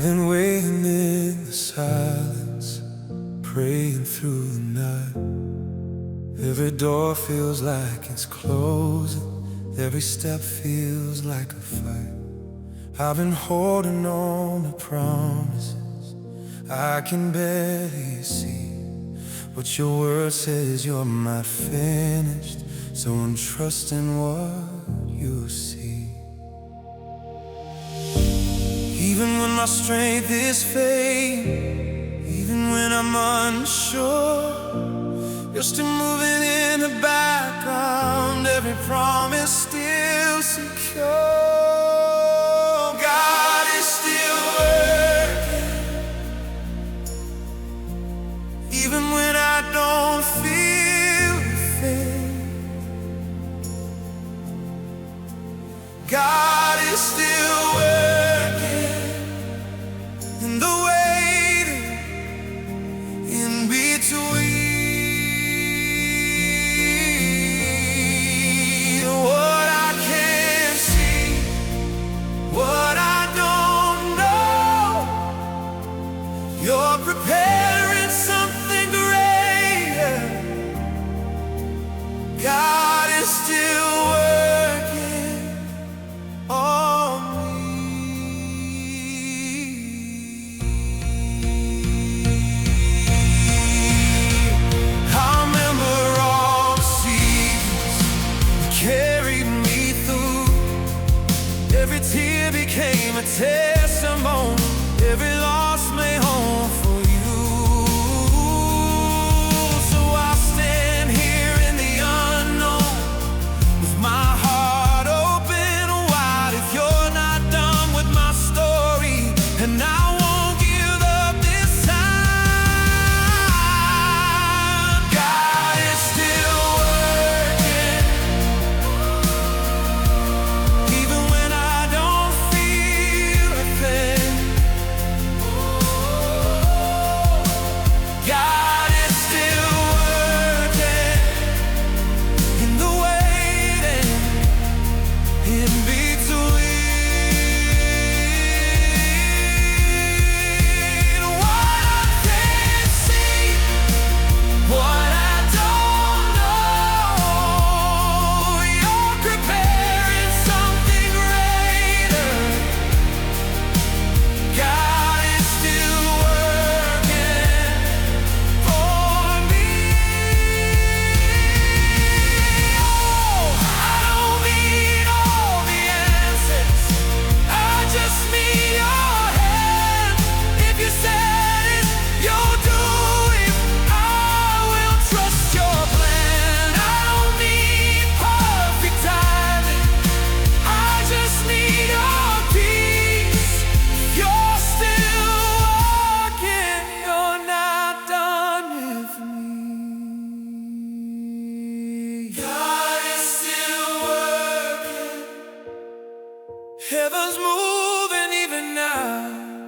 been waiting in the silence, praying through the night. Every door feels like it's closing, every step feels like a fight. I've been holding on to promises I can barely see, but your word says you're not finished, so I'm trusting what you see. Even when my strength is fading, even when I'm unsure, you're still moving in the background, every promise still secure. God is still working, even when I don't feel a thing. God is still working in the waiting, in between. You're preparing something greater. God is still working on me. I remember all the seasons you carried me through. Every tear became a testimony, every loss made home for you. So I stand here in the unknown with my heart open wide. If you're not done with my story, and I won't give up this time. God is still working, even when I don't feel a thing. God is still working in the waiting, in between. What I can't see, what I don't know, you're preparing something greater. God is still working for me. Oh, I don't need all the answers, I just need your hand. If you said it, you'll do it. I will trust your plan. I don't need perfect timing, I just need your peace. You're still working, you're not done with me. God is still working, heaven's moving even now.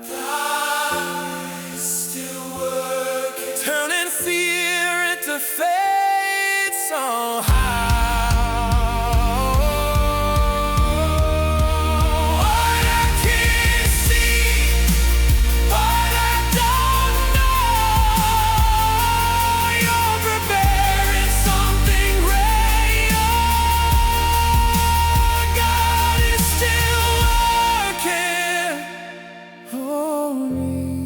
God is still working, turning fear into faith somehow. What I can't see, what I don't know, you're preparing something greater. God is still working on me,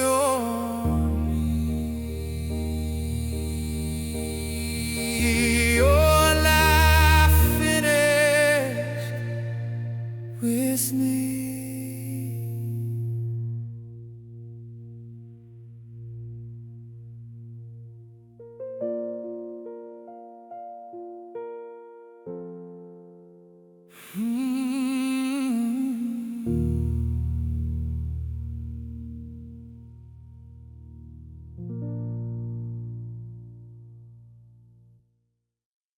on me. Your life finished with me. Hmm.